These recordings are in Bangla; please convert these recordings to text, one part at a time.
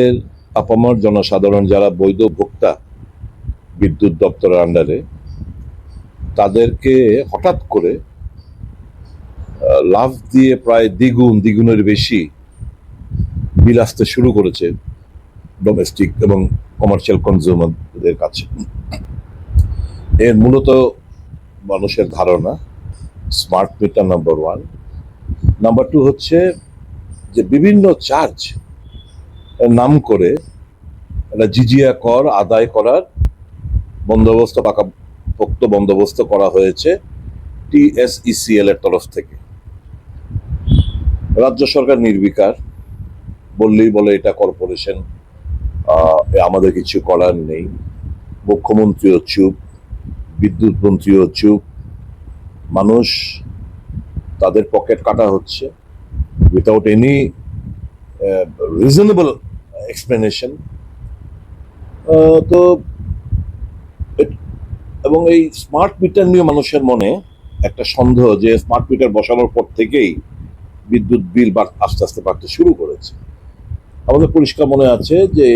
এর আপামর জনসাধারণ যারা বৈধ ভোক্তা বিদ্যুৎ দপ্তরের আন্ডারে, তাদেরকে হঠাৎ করে লাফ দিয়ে প্রায় দ্বিগুণের বেশি বিল আসতে শুরু করেছে ডোমেস্টিক এবং কমার্শিয়াল কনজিউমারদের কাছে। এর মূলত মানুষের ধারণা স্মার্ট মিটার নাম্বার 1। নাম্বার 2 হচ্ছে যে বিভিন্ন চার্জ নাম করে একটা জিজিয়া কর আদায় করার বন্দোবস্ত, পাকাপোক্ত বন্দোবস্ত করা হয়েছে TSECL এর তরফ থেকে। রাজ্য সরকার নির্বিকার, বললেই বলে এটা কর্পোরেশন, আমাদের কিছু করার নেই। মুখ্যমন্ত্রীও চুপ, বিদ্যুৎ মন্ত্রীও চুপ। মানুষ, তাদের পকেট কাটা হচ্ছে উইথাউট এনি রিজনেবল এক্সপ্লেনেশন। তো এবং এই স্মার্ট মিটার নিয়ে মানুষের মনে একটা সন্দেহ যে স্মার্ট মিটার বসানোর পর থেকেই বিদ্যুৎ বিল আস্তে আস্তে বাড়তে শুরু করেছে। আমাদের পরিষ্কার মনে আছে যে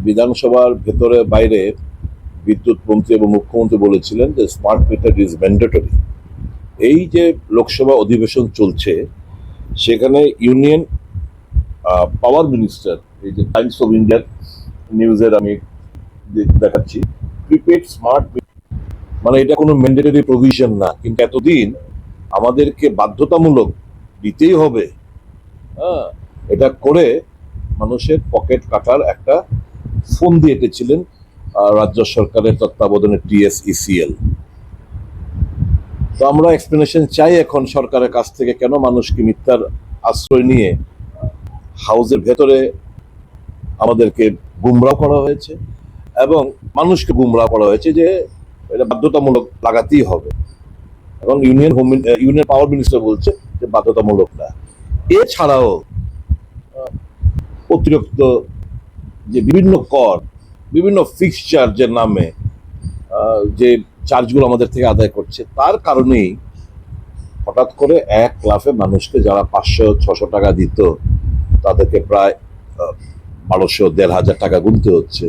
বিধানসভার ভেতরে বাইরে বিদ্যুৎ মন্ত্রী এবং মুখ্যমন্ত্রী বলেছিলেন যে স্মার্ট মিটার ইজ ম্যান্ডেটরি। এই যে লোকসভা অধিবেশন চলছে, সেখানে ইউনিয়ন পাওয়ার মিনিস্টার, এই যে টাইমস অফ ইন্ডিয়ার নিউজের আমি দেখাচ্ছি, প্রিপেড স্মার্ট মানে এটা কোনো ম্যান্ডেটরি প্রভিশন না, কিন্তু এতদিন আমাদেরকে বাধ্যতামূলক দিতেই হবে। এটা করে মানুষের পকেট কাটার একটা ফোন দিয়ে এঁটেছিলেন রাজ্য সরকারের তত্ত্বাবধানে TSECL। তো আমরা এক্সপ্লেনেশন চাই এখন সরকারের কাছ থেকে, কেন মানুষকে মিথ্যার আশ্রয় নিয়ে হাউসের ভেতরে আমাদেরকে গুমরাহ করা হয়েছে এবং মানুষকে গুমরাহ করা হয়েছে যে এটা বাধ্যতামূলক লাগাতেই হবে, এবং ইউনিয়ন পাওয়ার মিনিস্টার বলছে যে বাধ্যতামূলক না। এছাড়াও অতিরিক্ত যে বিভিন্ন কর, বিভিন্ন ফিক্স চার্জের নামে যে চার্জগুলো আমাদের থেকে আদায় করছে, তার কারণেই হঠাৎ করে এক লাফে মানুষকে যারা 500-600 টাকা দিত, তাদেরকে প্রায় 1200-1500 টাকা গুনতে হচ্ছে।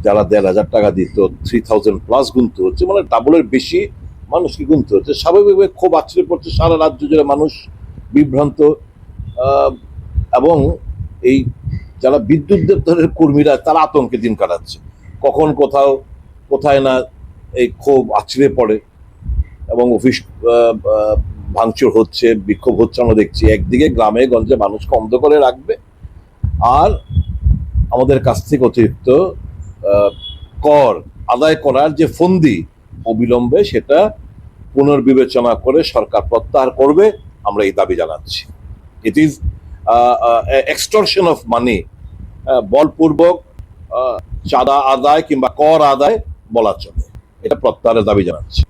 যারা 1500 টাকা দিত 3000+ গুনতে হচ্ছে, মানে ডাবলের বেশি মানুষকে গুনতে হচ্ছে। স্বাভাবিকভাবে খুব আছড়ে পড়ছে সারা রাজ্য জুড়ে, মানুষ বিভ্রান্ত। এবং এই যারা বিদ্যুৎ দপ্তরের কর্মীরা, তারা আতঙ্কে দিন কাটাচ্ছে। কখন কোথায় না এই ক্ষোভ আছড়ে পড়ে এবং অফিস ভাঙচুর হচ্ছে, বিক্ষোভ হচ্ছে। আমরা দেখছি একদিকে গ্রামে গঞ্জে মানুষকে অন্ধ করে রাখবে, আর আমাদের কাছ থেকে অতিরিক্ত কর আদায় করার যে ফন্দি, অবিলম্বে সেটা পুনর্বিবেচনা করে সরকার প্রত্যাহার করবে, আমরা এই দাবি জানাচ্ছি। It is extortion of money, বলপূর্বক চাঁদা আদায় কিংবা কর আদায় বলা চলে, এটা প্রত্যাহারের দাবি জানাচ্ছি।